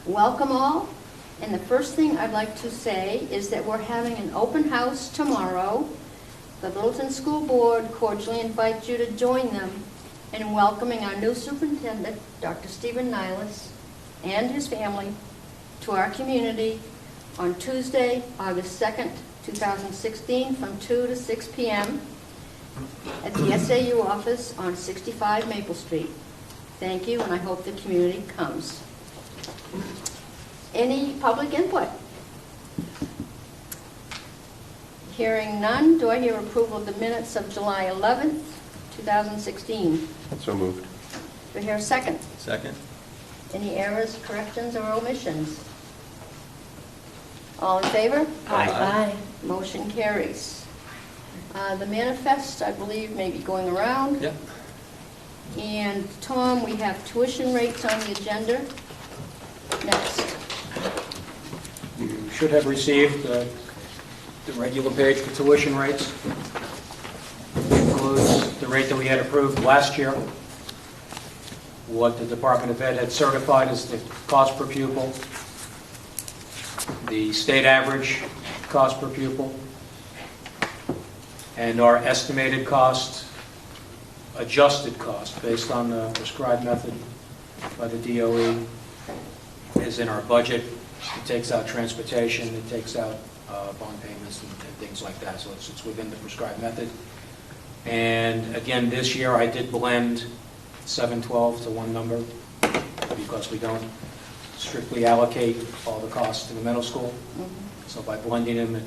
Welcome all. And the first thing I'd like to say is that we're having an open house tomorrow. The Littleton School Board cordially invites you to join them in welcoming our new superintendent, Dr. Stephen Niles, and his family to our community on Tuesday, August 2nd, 2016, from 2 to 6 p.m. at the SAU office on 65 Maple Street. Thank you, and I hope the community comes. Any public input? Hearing none, do I hear approval of the minutes of July 11th, 2016? So moved. Do I hear a second? Second. Any errors, corrections, or omissions? All in favor? Aye. Motion carries. The manifest, I believe, may be going around. Yep. And Tom, we have tuition rates on the agenda. Next. You should have received the regular page for tuition rates. It includes the rate that we had approved last year, what the Department of Ed had certified as the cost per pupil, the state average cost per pupil, and our estimated cost, adjusted cost, based on the prescribed method by the DOE, is in our budget. It takes out transportation, it takes out bond payments and things like that, so it's within the prescribed method. And again, this year I did blend 712 to one number because we don't strictly allocate all the costs to the middle school. So by blending them, it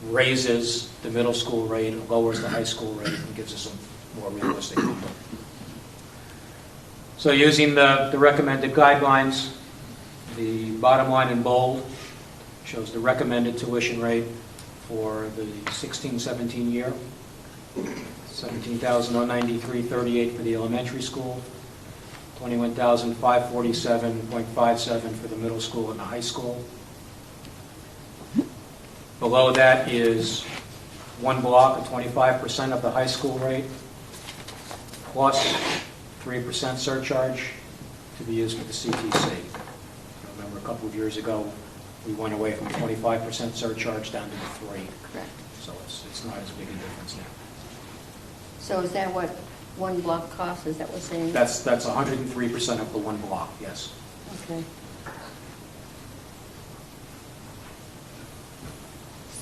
raises the middle school rate, lowers the high school rate, and gives us a more realistic number. So using the recommended guidelines, the bottom line in bold shows the recommended tuition rate for the 16-17 year, $17,093.38 for the elementary school, $21,547.57 for the middle school and the high school. Below that is one block of 25% of the high school rate, plus 3% surcharge to be used for the CTC. Remember, a couple of years ago, we went away from 25% surcharge down to 3. Correct. So it's not as big a difference now. So is that what one block costs? Is that what we're saying? That's 103% of the one block, yes. Okay.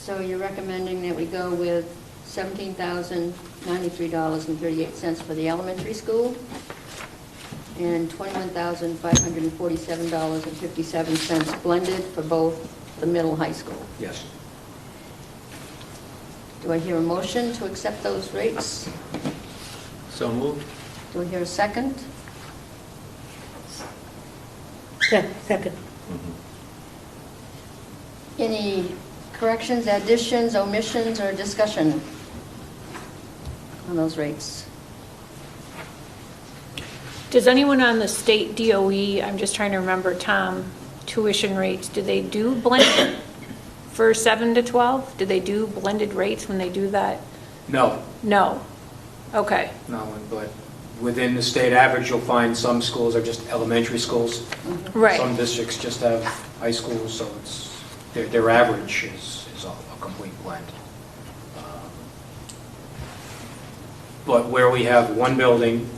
So you're recommending that we go with $17,093.38 for the elementary school and $21,547.57 blended for both the middle high school. Yes. Do I hear a motion to accept those rates? So moved. Do I hear a second? Second. Any corrections, additions, omissions, or discussion on those rates? Does anyone on the state DOE, I'm just trying to remember, Tom, tuition rates, do they do blended for 7 to 12? Do they do blended rates when they do that? No. No. Okay. No, but within the state average, you'll find some schools are just elementary schools. Right. Some districts just have high schools, so it's their average is a complete blend. But where we have one building,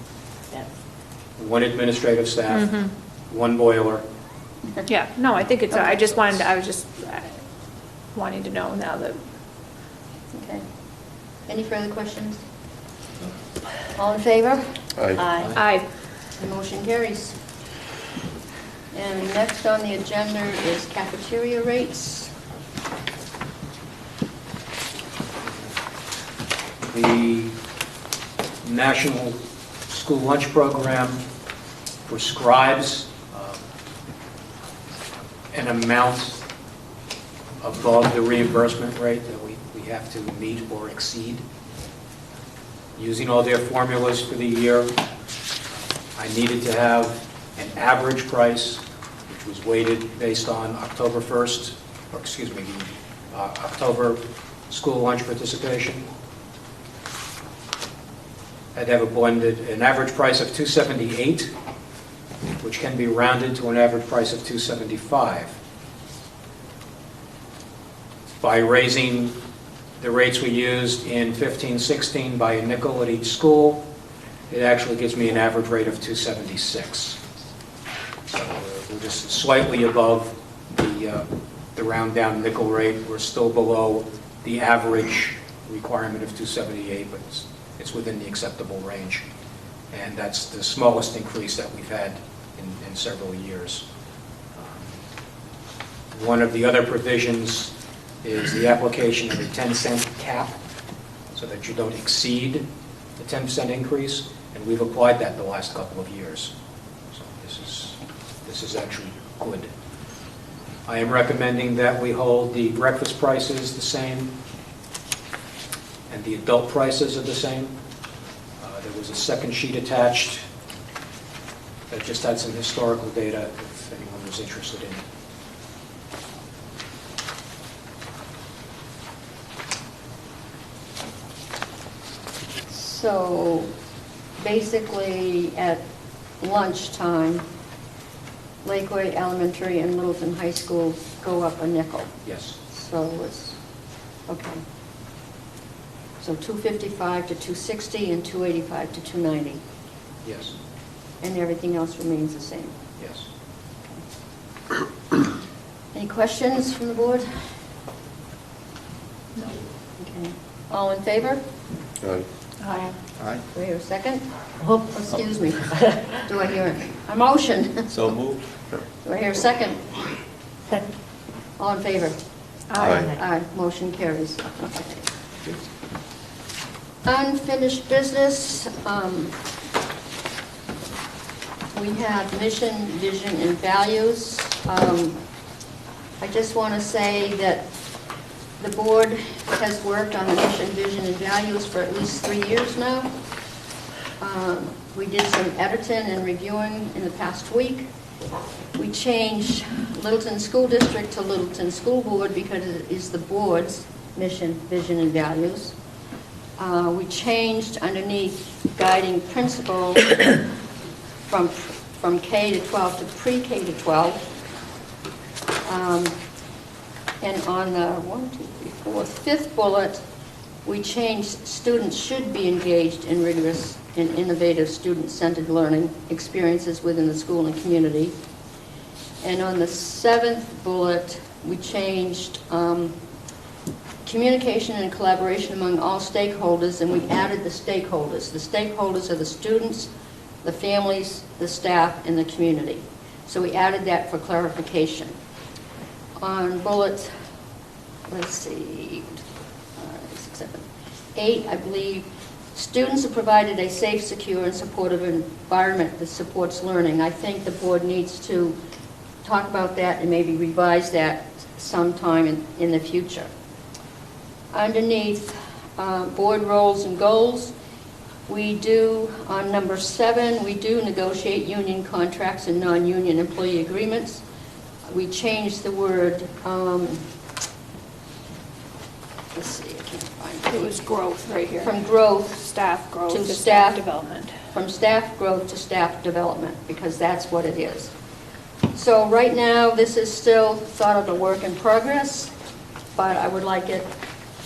one administrative staff, one boiler. Yeah, no, I think it's, I was just wanting to know now that. Okay. Any further questions? All in favor? Aye. Aye. The motion carries. And next on the agenda is cafeteria rates. The National School Lunch Program prescribes an amount above the reimbursement rate that we have to meet or exceed. Using all their formulas for the year, I needed to have an average price, which was weighted based on October 1st, or excuse me, October school lunch participation. I'd have an average price of $278 which can be rounded to an average price of $2.75. By raising the rates we used in 15-16 by a nickel at each school, it actually gives me an average rate of $2.76. So we're just slightly above the round down nickel rate. We're still below the average requirement of $2.78, but it's within the acceptable range. And that's the smallest increase that we've had in several years. One of the other provisions is the application of a 10-cent cap so that you don't exceed the 10% increase, and we've applied that the last couple of years. So this is actually good. I am recommending that we hold the breakfast prices the same and the adult prices are the same. There was a second sheet attached that just had some historical data if anyone was interested in it. So basically, at lunchtime, Lakeway Elementary and Littleton High School go up a nickel. Yes. So it's, okay. So 255 to 260 and 285 to 290. Yes. And everything else remains the same. Yes. Any questions from the board? No. Okay. All in favor? Aye. Aye. Aye. Do I hear a second? Oh, excuse me. Do I hear a motion? So moved. Do I hear a second? Second. All in favor? Aye. Aye, motion carries. Unfinished business, we have mission, vision, and values. I just want to say that the board has worked on the mission, vision, and values for at least 3 years now. We did some editing and reviewing in the past week. We changed Littleton School District to Littleton School Board because it is the board's mission, vision, and values. We changed underneath guiding principle from K to 12 to pre-K to 12. And on the fifth bullet, we changed students should be engaged in rigorous and innovative student-centered learning experiences within the school and community. And on the seventh bullet, we changed communication and collaboration among all stakeholders, and we added the stakeholders. The stakeholders are the students, the families, the staff, and the community. So we added that for clarification. On bullet, let's see, 6, 7, 8, I believe, students are provided a safe, secure, and supportive environment that supports learning. I think the board needs to talk about that and maybe revise that sometime in the future. Underneath board roles and goals, we do, on number 7, we do negotiate union contracts and non-union employee agreements. We changed the word, let's see, I can't find it. It was growth right here. From growth Staff growth to to staff staff development. From staff growth to staff development, because that's what it is. So right now, this is still sort of a work in progress, but I would like it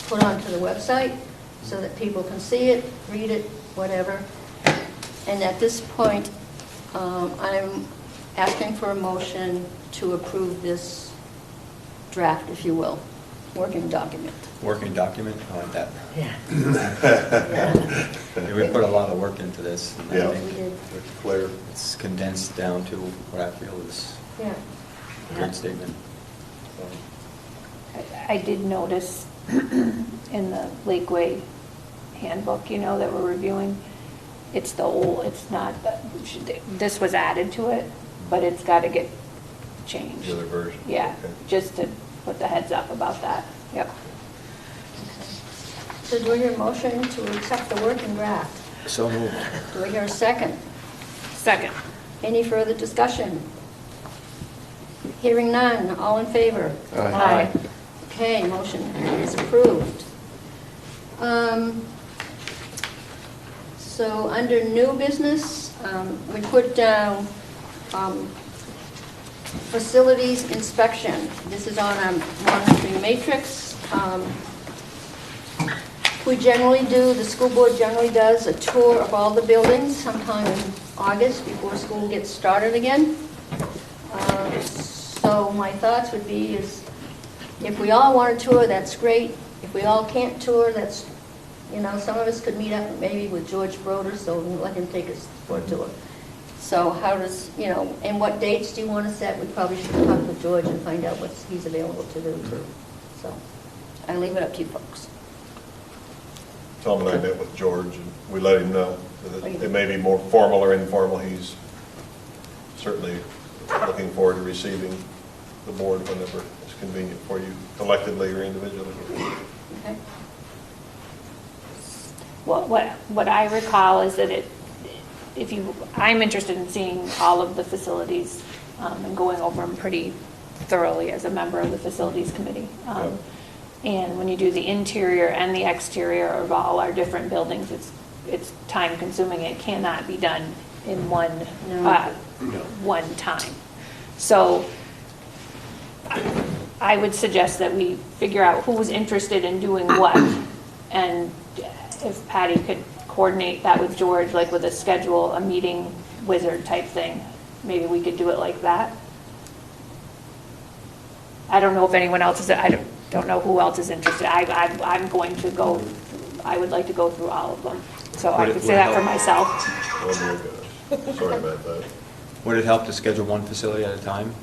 put onto the website so that people can see it, read it, whatever. And at this point, I'm asking for a motion to approve this draft, if you will, working document. Working document, I like that. Yeah. Yeah, we put a lot of work into this. And Yeah. I think We did. It's clear. it's condensed down to what I feel is Yeah. a good statement. I did notice in the Lakeway handbook, that we're reviewing, it's it's not, this was added to it, but it's got to get changed. The other version. Yeah, Okay. just to put the heads up about that. Yep. So do I hear a motion to accept the working draft? So moved. Do I hear a second? Second. Any further discussion? Hearing none, all in favor? Aye. Okay, motion is approved. So under new business, we put down Facilities inspection. This is on our monitoring matrix. We generally do, the school board generally does a tour of all the buildings sometime in August before school gets started again. So my thoughts would be is, if we all want to tour, that's great. If we all can't tour, that's, some of us could meet up maybe with George Broder, so we'll let him take us for a tour. So how does, and what dates do you want to set? We probably should talk with George and find out what he's available to do too. So I leave it up to you folks. Tom and I met with George, and we let him know that it may be more formal or informal. He's certainly looking forward to receiving the board whenever it's convenient for you, collectively or individually. Okay. What I recall is that I'm interested in seeing all of the facilities and going over them pretty thoroughly as a member of the facilities committee. And when you do the interior and the exterior of all our different buildings, it's time consuming. It cannot be done in one time. So I would suggest that we figure out who's interested in doing what, and if Patty could coordinate that with George, like with a schedule, a meeting wizard type thing, maybe we could do it like that. I don't know if anyone else is, I don't know who else is interested. I'm going to go, I would like to go through all of them. So I could say that for myself. Oh, my gosh. Sorry about that. Would it help to schedule one facility at a time?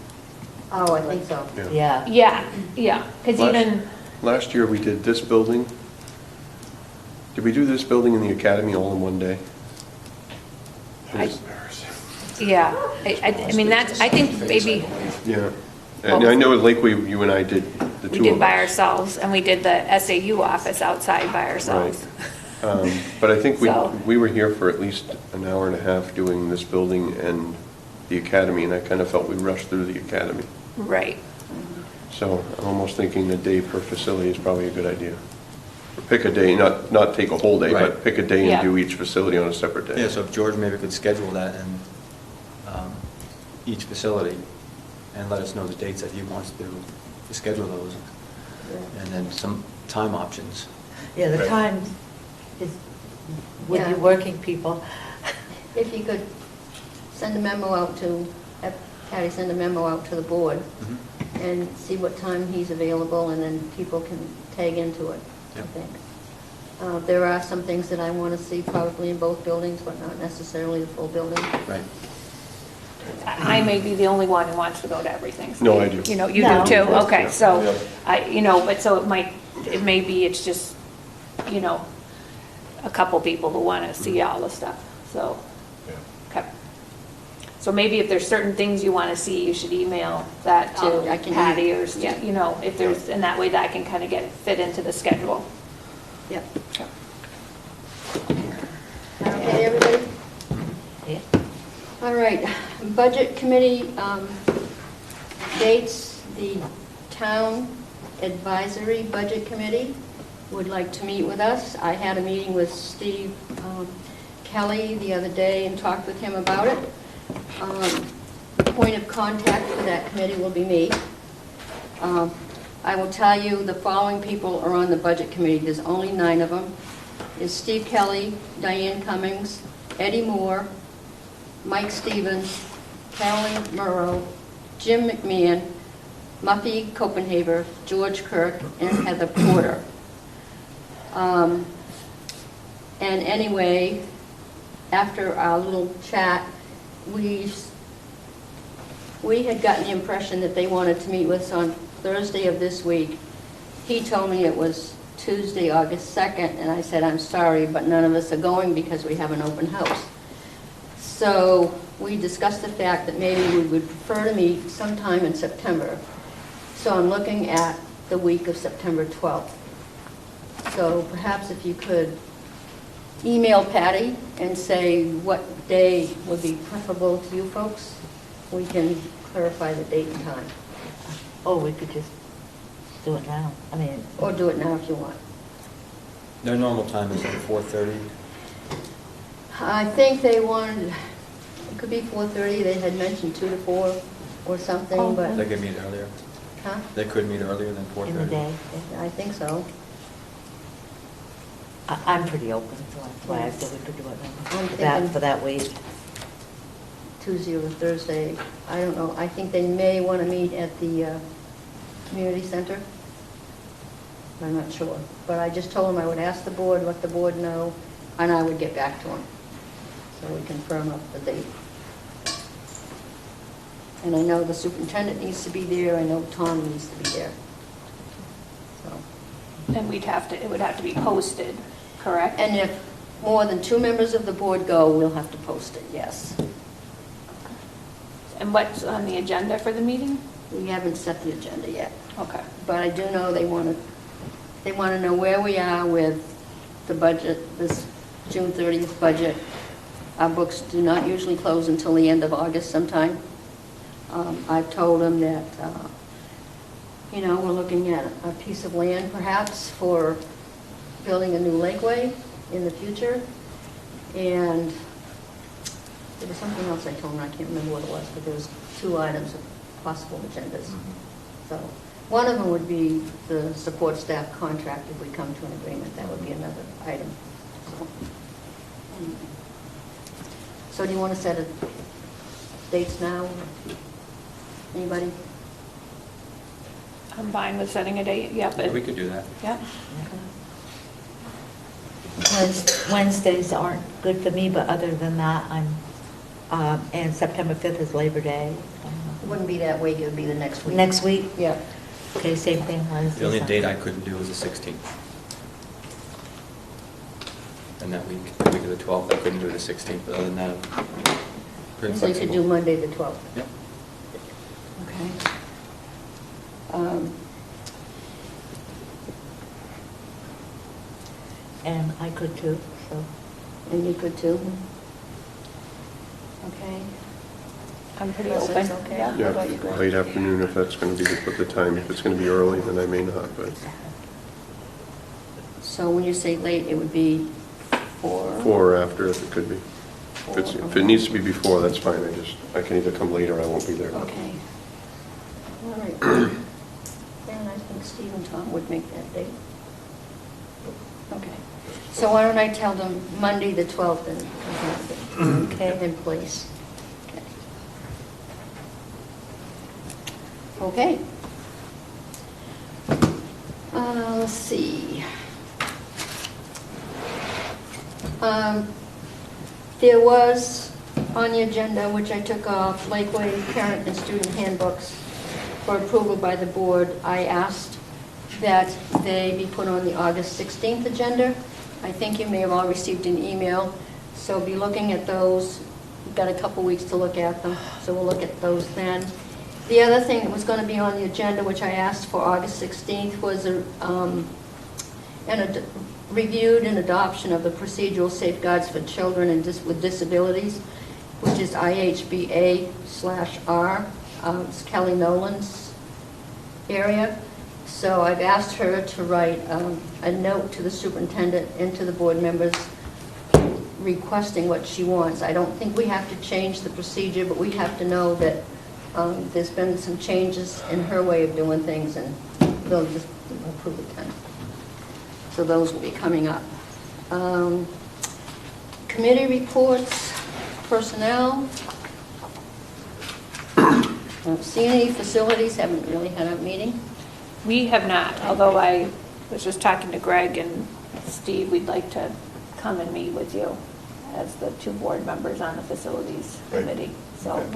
Oh, I think so. Yeah. Yeah, because even, Last year, we did this building. Did we do this building in the academy all in one day? yeah, I mean, I think maybe Yeah. And I know at Lakeway, you and I did the two of us. we did by ourselves, and we did the SAU office outside by ourselves. But I think So- we were here for at least an hour and a half doing this building and the academy, and I kind of felt we rushed through the academy. Right. So I'm almost thinking a day per facility is probably a good idea. Or pick a day, not take a whole day, Right. but pick a day Yeah. and do each facility on a separate day. Yeah, so if George maybe could schedule that and each facility and let us know the dates that he wants to schedule those, and then some time options. Yeah, the Right. time is with Yeah. you working people. If you could send a memo out to, have Patty send a memo out to the board Mhm. and see what time he's available, and then people can tag into it, I Yep. think. There are some things that I want to see probably in both buildings, but not necessarily the full building. Right. I may be the only one who wants to go to everything. No, I do. You do No. too? Okay, so, Yeah. but so it may be, it's just, a couple people who want to see all the stuff, so, Yeah. okay. So maybe if there's certain things you want to see, you should email that I to can Patty, email. or, if there's, and that way that can kind of fit into the schedule. Yep. Okay, everybody? Yeah. All right, Budget Committee dates. The Town Advisory Budget Committee would like to meet with us. I had a meeting with Steve Kelly the other day and talked with him about it. The point of contact for that committee will be me. I will tell you, the following people are on the Budget Committee. There's only 9 of them. Is Steve Kelly, Diane Cummings, Eddie Moore, Mike Stevens, Carolyn Murrow, Jim McMahon, Muffy Copenhaver, George Kirk, and Heather Porter. And anyway, after our little chat, we had gotten the impression that they wanted to meet with us on Thursday of this week. He told me it was Tuesday, August 2nd, and I said, I'm sorry, but none of us are going because we have an open house. So we discussed the fact that maybe we would prefer to meet sometime in September. So I'm looking at the week of September 12th. So perhaps if you could email Patty and say what day would be preferable to you folks, we can clarify the date and time. Or we could just do it now. I mean, Or do it now if you want. Their normal time is at 4:30. I think they wanted, It could be 4:30, they had mentioned 2 to 4 or something, Oh, but, They could meet earlier. huh? They could meet earlier than 4:30. In the day. I think so. I'm pretty open, so that's why I said we could do it I'm then. thinking- For that week. Tuesday or Thursday, I don't know. I think they may want to meet at the community center. I'm not sure. But I just told them I would ask the board, let the board know, and I would get back to them. So we can firm up the date. And I know the superintendent needs to be there, I know Tom needs to be there. So, And it would have to be posted, correct? and if more than 2 members of the board go, we'll have to post it, yes. And what's on the agenda for the meeting? We haven't set the agenda yet. Okay. But I do know they want to know where we are with the budget, this June 30th budget. Our books do not usually close until the end of August sometime. I've told them that, we're looking at a piece of land perhaps for building a new lakeway in the future. And there was something else I told them, I can't remember what it was, but there was 2 items of possible agendas. So one of them would be the support staff contract, if we come to an agreement, that would be another item. So do you want to set dates now? Anybody? I'm fine with setting a date, yeah, but, We could do that. yeah. Wednesdays aren't good for me, but other than that, and September 5th is Labor Day. It wouldn't be that week, it would be the next week. Next week? Yeah. Okay, same thing, Wednesday. The only date I couldn't do was the 16th. And that week, the week of the 12th, I couldn't do the 16th, but other than that, I'm pretty So you could do flexible. Monday the 12th. Yep. Okay. And I could too, so. And you could too? Okay. I'm pretty Yes, open. that's okay. Yeah, Yeah, what about you, Greg? late afternoon if that's going to be the time. If it's going to be early, then I may not, but So when you say late, it would be 4? 4 or after if it could be. If it needs to be before, that's fine. I can either come later or I won't be there. Okay. All right. And I think Steve and Tom would make that date. Okay. So why don't I tell them Monday the 12th and have it in place? Okay. Let's see. There was on the agenda, which I took off, Lakeway Parent and Student Handbooks for approval by the board. I asked that they be put on the August 16th agenda. I think you may have all received an email, so be looking at those. We've got a couple weeks to look at them, so we'll look at those then. The other thing that was going to be on the agenda, which I asked for August 16th, was reviewed and adoption of the procedural safeguards for children with disabilities, which is IHBA/R. It's Kelly Nolan's area. So I've asked her to write a note to the superintendent and to the board members requesting what she wants. I don't think we have to change the procedure, but we have to know that there's been some changes in her way of doing things, and they'll just approve it then. So those will be coming up. Committee reports, personnel. Don't see any. Facilities, haven't really had a meeting. We have not, although I was just talking to Greg and Steve, we'd like to come and meet with you as the 2 board members on the facilities Right. committee. So Okay.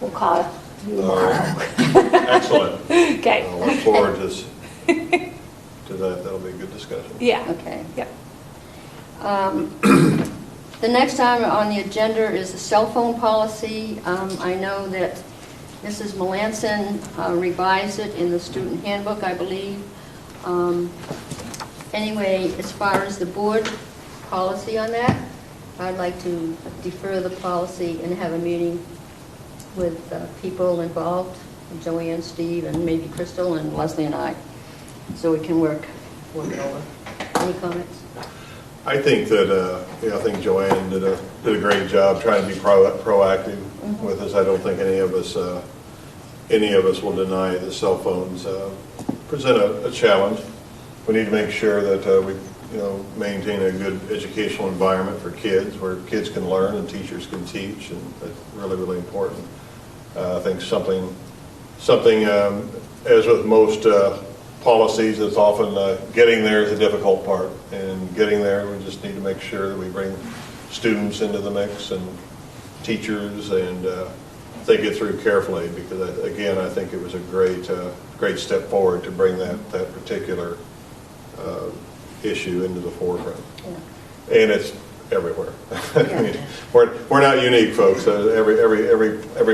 we'll call you All right. tomorrow. Excellent. Okay. I look forward to that. That'll be a good discussion. Yeah. Okay. Yep. The next item on the agenda is the cell phone policy. I know that Mrs. Melanson revised it in the student handbook, I believe. Anyway, as far as the board policy on that, I'd like to defer the policy and have a meeting with people involved, Joanne, Steve, and maybe Crystal, and Leslie and I, so we can work it over. Any comments? I think that, I think Joanne did a did a great job trying to be proactive with us. I don't think any of us will deny that cell phones present a challenge. We need to make sure that we maintain a good educational environment for kids, where kids can learn and teachers can teach, and that's really, really important. I think something as with most policies, it's often getting there is a difficult part, and getting there, we just need to make sure that we bring students into the mix and teachers, and think it through carefully, because again, I think it was a great step forward to bring that particular issue into the forefront. Yeah. And it's everywhere. I mean, we're not unique, folks. Every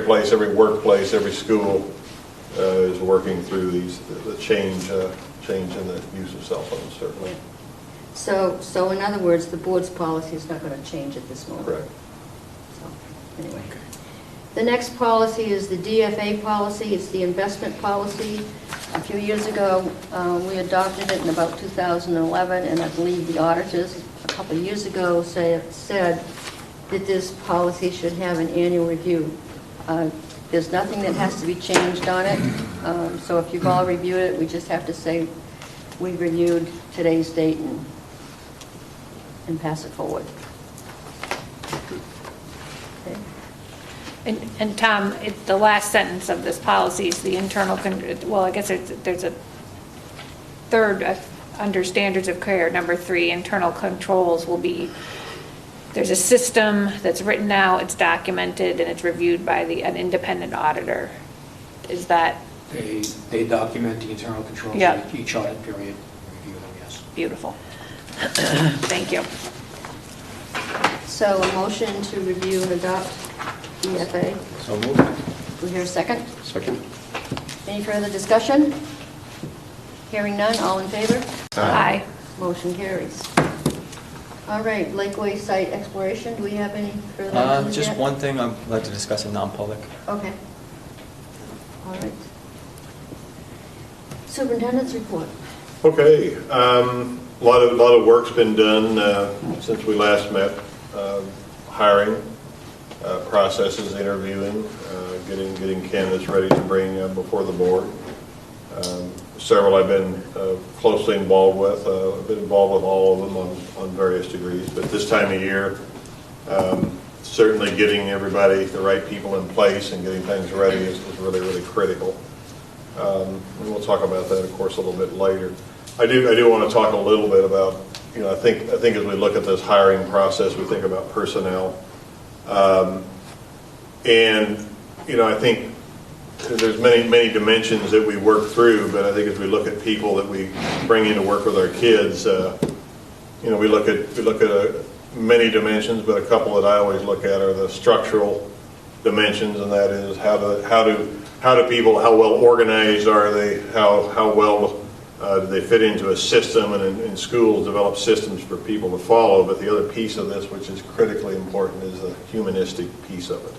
place, every workplace, every school is working through the change in the use of cell phones, certainly. Yeah. So in other words, the board's policy is not going to change at this moment. Correct. So, anyway. The next policy is the DFA policy. It's the investment policy. A few years ago, we adopted it in about 2011, and I believe the auditors a couple of years ago said that this policy should have an annual review. There's nothing that has to be changed on it, so if you've all reviewed it, we just have to say we reviewed today's date and pass it forward. Okay. And Tom, the last sentence of this policy is the internal, well, I guess there's a third, under standards of care, number 3, internal controls will be, there's a system that's written out, it's documented, and it's reviewed by an independent auditor. Is that? They document the internal controls Yep. each audit period, review them, yes. Beautiful. Thank you. So a motion to review and adopt DFA. So moved. Do we hear a second? Second? Any further discussion? Hearing none, all in favor? Aye. Motion carries. All right, Lakeway site exploration, do we have any further items Just yet? one thing I'd like to discuss in non-public. Okay. All right. Superintendent's report. Okay, a lot of work's been done since we last met. Hiring processes, interviewing, getting candidates ready to bring before the board. Several I've been closely involved with. I've been involved with all of them on various degrees. But this time of year, certainly getting everybody, the right people in place and getting things ready is really, really critical. And we'll talk about that, of course, a little bit later. I do want to talk a little bit about, I think as we look at this hiring process, we think about personnel. And, I think there's many dimensions that we work through, but I think as we look at people that we bring in to work with our kids, we look at many dimensions, but a couple that I always look at are the structural dimensions, and that is how do people, how well organized are they, how well do they fit into a system, and in schools develop systems for people to follow. But the other piece of this, which is critically important, is the humanistic piece of it.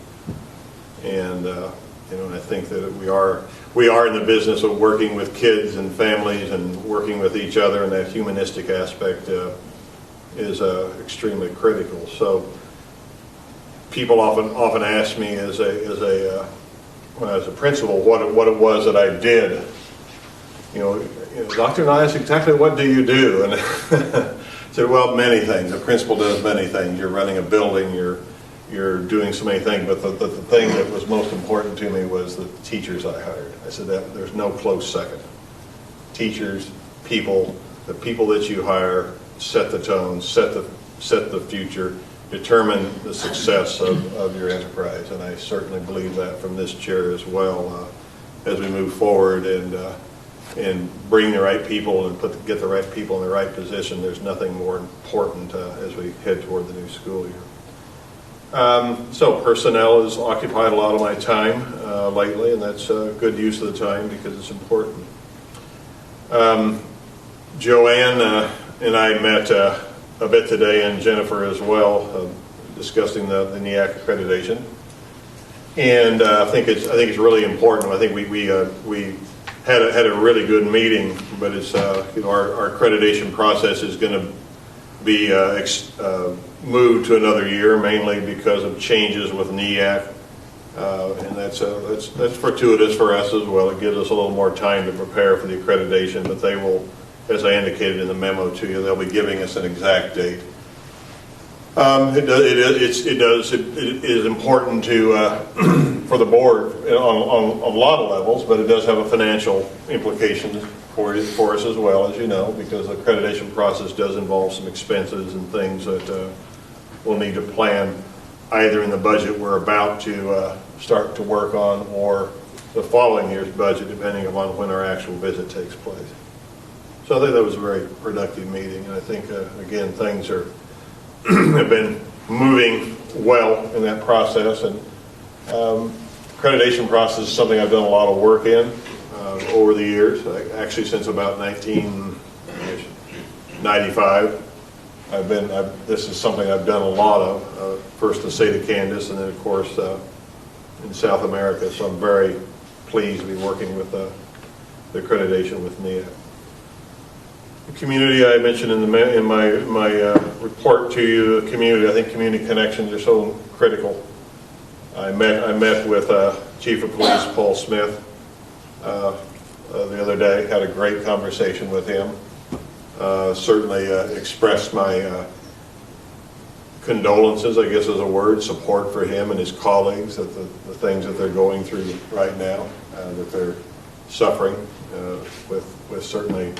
And I think that we are in the business of working with kids and families and working with each other, and that humanistic aspect is extremely critical. So people often ask me when I was a principal what it was that I did. Dr. Nias, exactly what do you do? And I said, well, many things. A principal does many things. You're running a building, you're doing so many things, but the thing that was most important to me was the teachers I hired. I said that there's no close second. Teachers, the people that you hire set the tone, set the future, determine the success of your enterprise. And I certainly believe that from this chair as well as we move forward and bring the right people and get the right people in the right position. There's nothing more important as we head toward the new school year. So personnel has occupied a lot of my time lately, and that's a good use of the time because it's important. Joanne and I met a bit today, and Jennifer as well, discussing the NEAC accreditation. And I think it's really important. I think we had a really good meeting, but it's our accreditation process is going to be moved to another year, mainly because of changes with NEAC. And that's fortuitous for us as well. It gives us a little more time to prepare for the accreditation, but they will, as I indicated in the memo to you, they'll be giving us an exact date. It is important for the board on a lot of levels, but it does have a financial implication for us as well, as you know, because the accreditation process does involve some expenses and things that we'll need to plan either in the budget we're about to start to work on or the following year's budget, depending upon when our actual visit takes place. So I think that was a very productive meeting, and I think, again, things have been moving well in that process, and accreditation process is something I've done a lot of work in over the years, actually since about 1995. This is something I've done a lot of, first the state of Kansas, and then of course in South America, so I'm very pleased to be working with the accreditation with NEAC. The community I mentioned in my report to you, the community, I think community connections are so critical. I met with Chief of Police Paul Smith the other day, had a great conversation with him. Certainly expressed my condolences, I guess is a word, support for him and his colleagues, that the things that they're going through right now, that they're suffering with certainly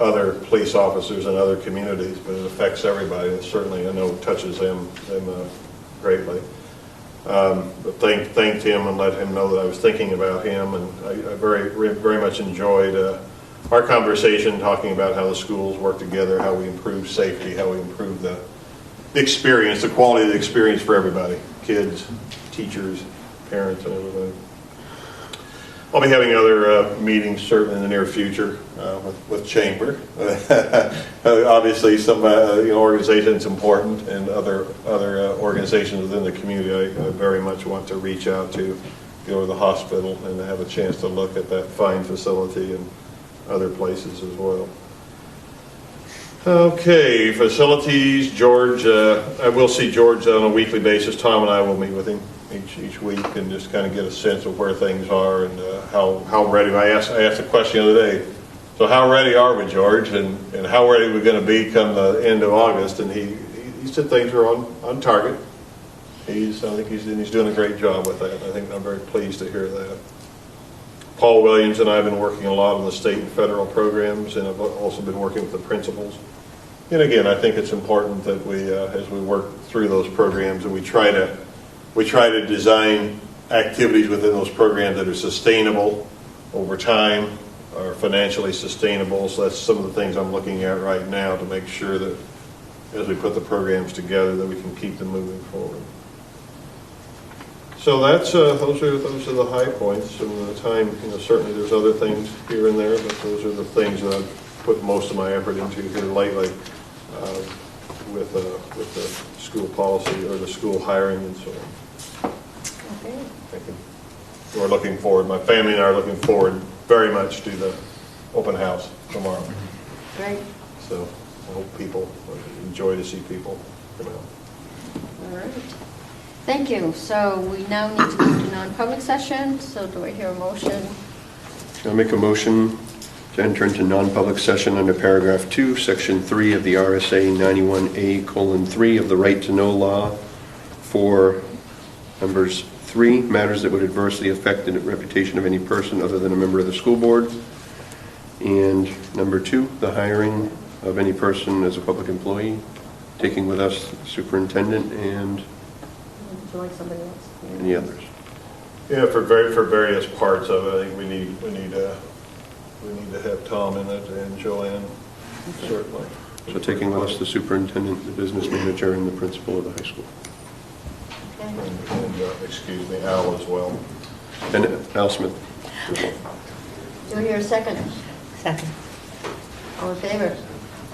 other police officers and other communities, but it affects everybody. It certainly, I know, touches them greatly. But thanked him and let him know that I was thinking about him, and I very much enjoyed our conversation, talking about how the schools work together, how we improve safety, how we improve the experience, the quality of the experience for everybody, kids, teachers, parents, and everybody. I'll be having other meetings certainly in the near future with Chamber. Obviously, some organizations important, and other organizations within the community I very much want to reach out to, go to the hospital and have a chance to look at that fine facility and other places as well. Okay, facilities, George, I will see George on a weekly basis. Tom and I will meet with him each week and just kind of get a sense of where things are and how ready. I asked the question the other day, so how ready are we, George, and how ready are we going to be come the end of August? And he said things are on target. I think he's doing a great job with that. I think I'm very pleased to hear that. Paul Williams and I have been working a lot on the state and federal programs, and I've also been working with the principals. And again, I think it's important that we, as we work through those programs, and we try to design activities within those programs that are sustainable over time, are financially sustainable. So that's some of the things I'm looking at right now to make sure that as we put the programs together, that we can keep them moving forward. So that's those are the high points. Some of the time, certainly there's other things here and there, but those are the things that I've put most of my effort into here lately with the school policy or the school hiring and so on. Okay. Thank you. We're looking forward. My family and I are looking forward very much to the open house tomorrow. Great. So I hope people enjoy to see people come out. All right. Thank you. So we now need to go to non-public session. So do I hear a motion? I'll make a motion to enter into non-public session under paragraph 2, section 3 of the RSA 91A:3 of the right to know law for numbers 3, matters that would adversely affect the reputation of any person other than a member of the school board, and number 2, the hiring of any person as a public employee, taking with us the superintendent and Would you like somebody else? any others. Yeah, for various parts of it, I think we need to have Tom in it and Joanne, certainly. So taking with us the superintendent, the business manager, and the principal of the high school. Okay. And excuse me, Al as well. And Al Smith. Do I hear a second? Second. All in favor?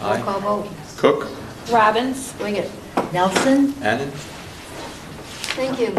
Aye. Roll call vote. Cook. Robbins? Wiggett. Nelson? Annan? Thank you.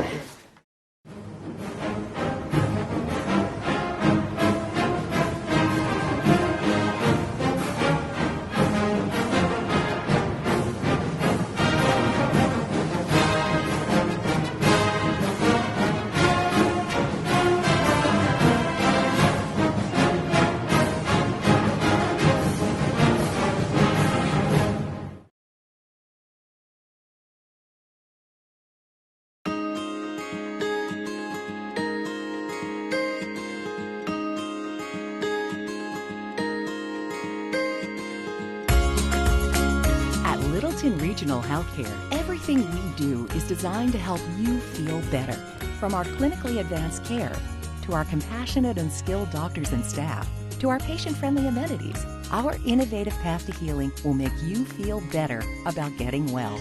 Littleton Regional Healthcare, everything we do is designed to help you feel better. From our clinically advanced care, to our compassionate and skilled doctors and staff, to our patient-friendly amenities, our innovative path to healing will make you feel better about getting well.